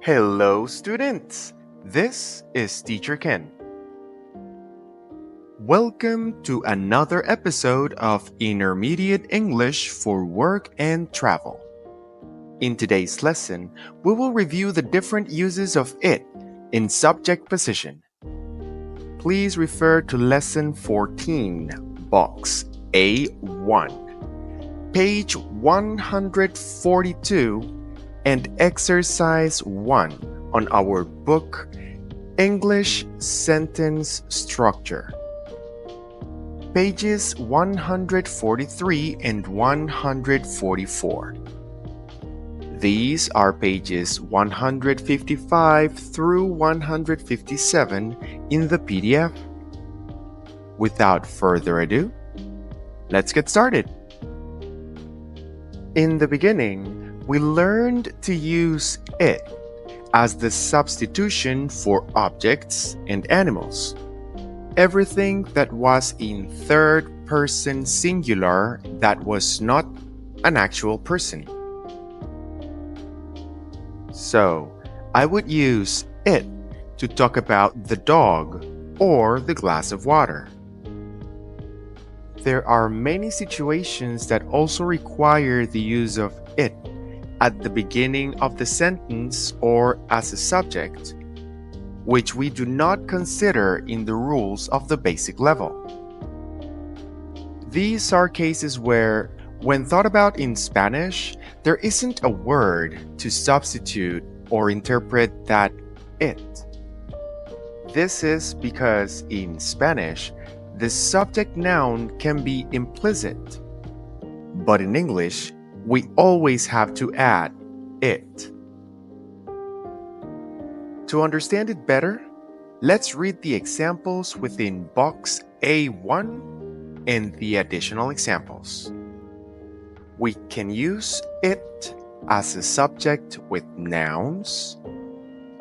Hello, students! This is Teacher Ken. Welcome to another episode of Intermediate English for Work and Travel. In today's lesson, we will review the different uses of it in subject position. Please refer to Lesson 14, Box A1, page 142, and Exercise 1 on our book, English Sentence Structure. Pages 143 and 144. These are pages 155 through 157 in the PDF. Without further ado, let's get started. In the beginning, we learned to use it as the substitution for objects and animals. Everything that was in third person singular that was not an actual person. So, I would use it to talk about the dog or the glass of water. There are many situations that also require the use of it at the beginning of the sentence or as a subject, which we do not consider in the rules of the basic level. These are cases where, when thought about in Spanish, there isn't a word to substitute or interpret that it. This is because in Spanish, the subject noun can be implicit, but in English, we always have to add it. To understand it better, let's read the examples within box A1 and the additional examples. We can use it as a subject with nouns,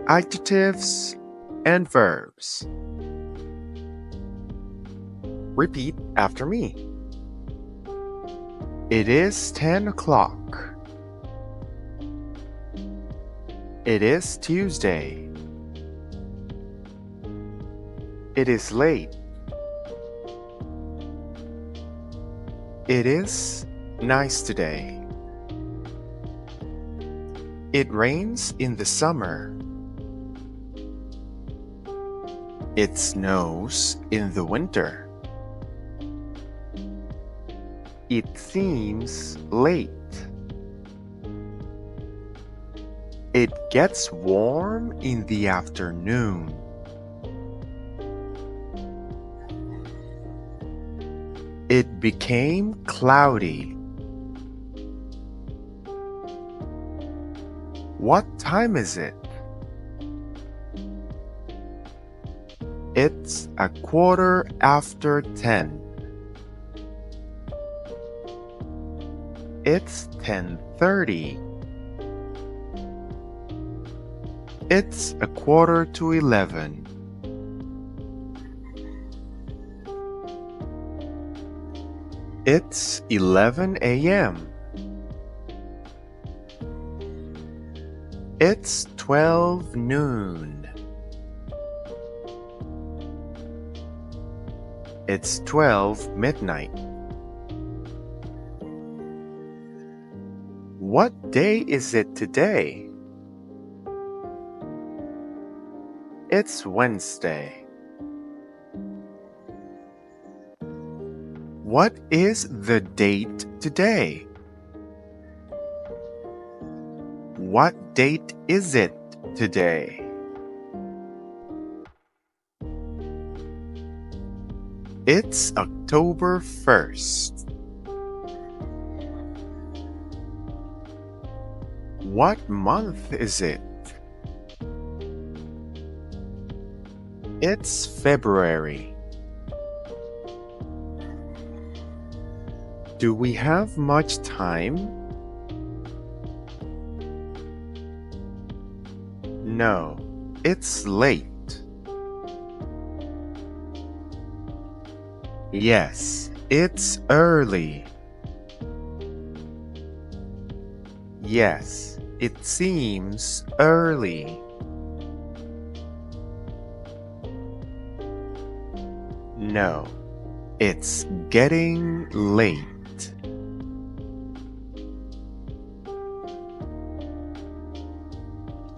adjectives, and verbs. Repeat after me. It is 10 o'clock. It is Tuesday. It is late. It is nice today. It rains in the summer. It snows in the winter. It seems late. It gets warm in the afternoon. It became cloudy. What time is it? It's 10:15. It's 10:30. It's 11:15. It's 11 a.m. It's 12 noon. It's 12 midnight. What day is it today? It's Wednesday. What is the date today? What date is it today? It's October 1st. What month is it? It's February. Do we have much time? No, it's late. Yes, it's early. Yes, It seems early. No, it's getting late.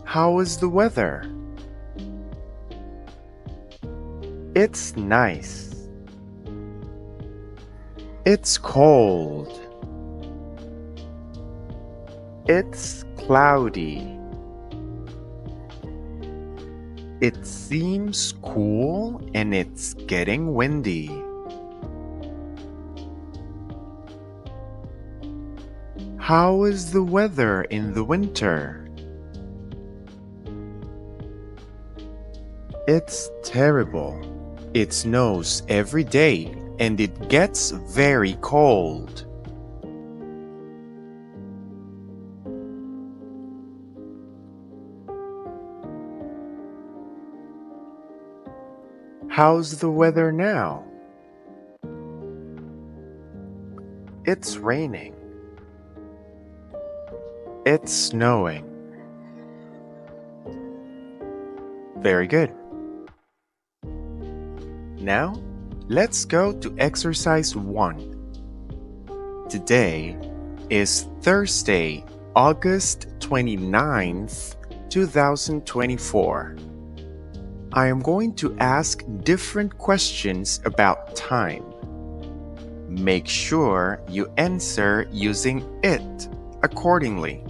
How is the weather? It's nice. It's cold. It's cloudy. It seems cool and it's getting windy. How is the weather in the winter? It's terrible. It snows every day and it gets very cold. How's the weather now? It's raining. It's snowing. Very good. Now, let's go to exercise 1. Today is Thursday, August 29th, 2024. I am going to ask different questions about time. Make sure you answer using it accordingly.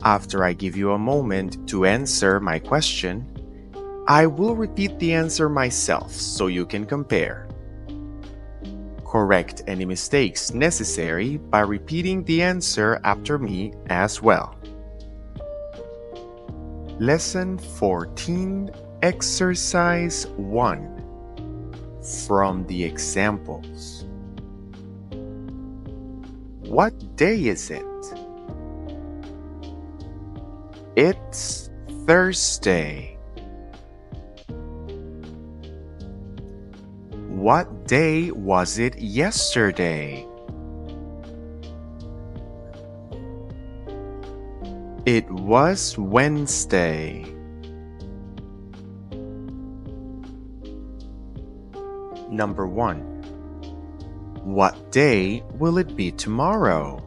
After I give you a moment to answer my question, I will repeat the answer myself so you can compare. Correct any mistakes necessary by repeating the answer after me as well. Lesson 14, Exercise 1. From the examples. What day is it? It's Thursday. What day was it yesterday? It was Wednesday. Number 1. What day will it be tomorrow?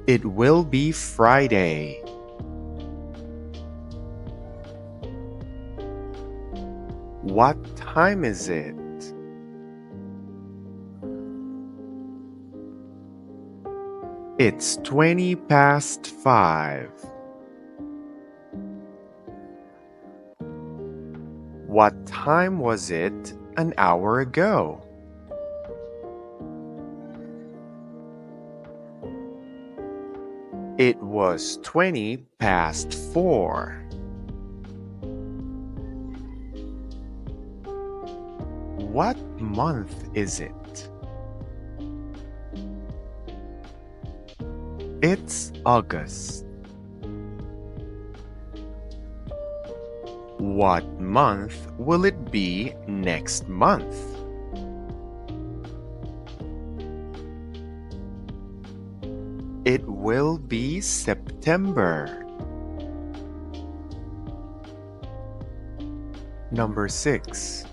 It will be Friday. What time is it? It's 20 past 5. What time was it an hour ago? It was 20 past 4. What month is it? It's August. What month will it be next month? It will be September. Number 6.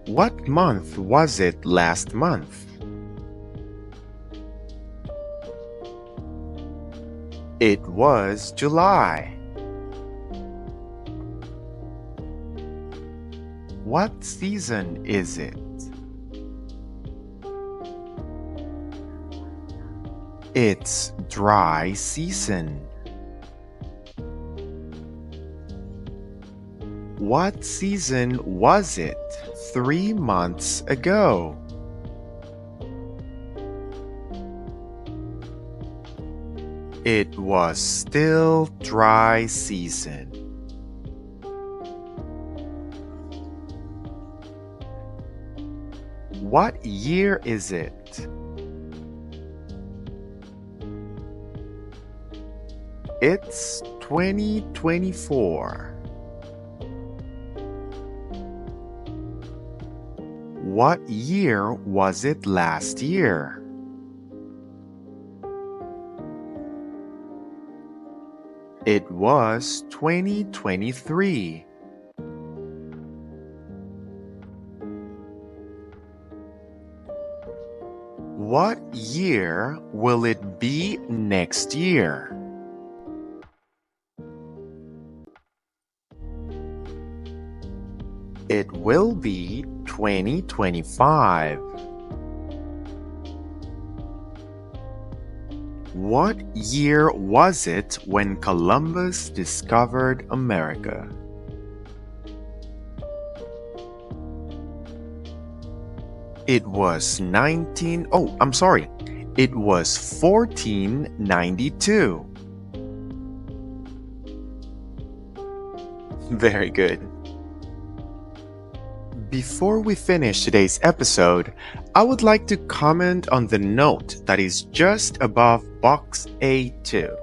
What month was it last month? It was July. What season is it? It's dry season. What season was it 3 months ago? It was still dry season. What year is it? It's 2024. What year was it last year? It was 2023. What year will it be next year? It will be 2025. What year was it when Columbus discovered America? It was It was 1492. Very good. Before we finish today's episode, I would like to comment on the note that is just above box A2.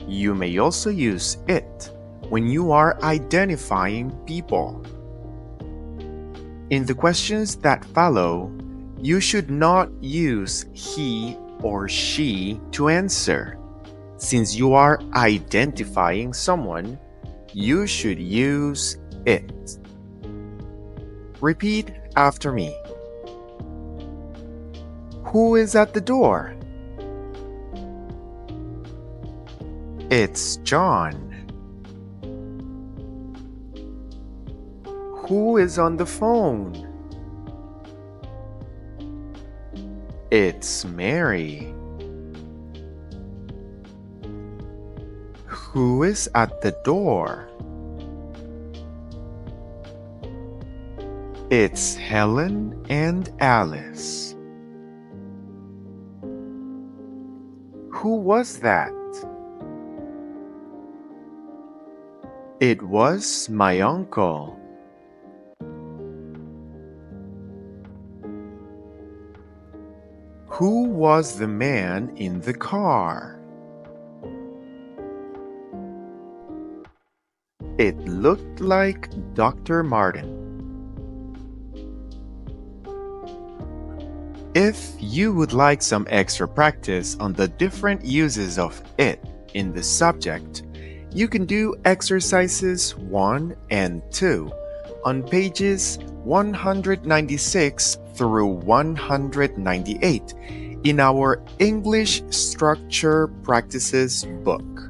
You may also use it when you are identifying people. In the questions that follow, you should not use he or she to answer. Since you are identifying someone, you should use it. Repeat after me. Who is at the door? It's John. Who is on the phone? It's Mary. Who is at the door? It's Helen and Alice. Who was that? It was my uncle. Who was the man in the car? It looked like Dr. Martin. If you would like some extra practice on the different uses of it in the subject, you can do exercises 1 and 2 on pages 196 through 198 in our English Structure Practices book.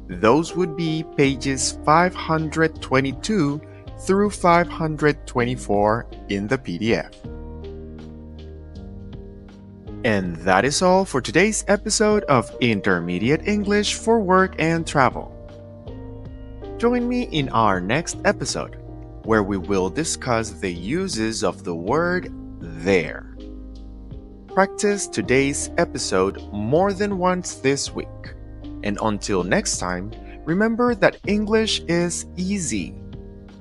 Those would be pages 522 through 524 in the PDF. And that is all for today's episode of Intermediate English for Work and Travel. Join me in our next episode, where we will discuss the uses of the word there. Practice today's episode more than once this week. And until next time, remember that English is easy.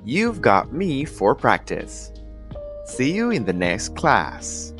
You've got me for practice. See you in the next class.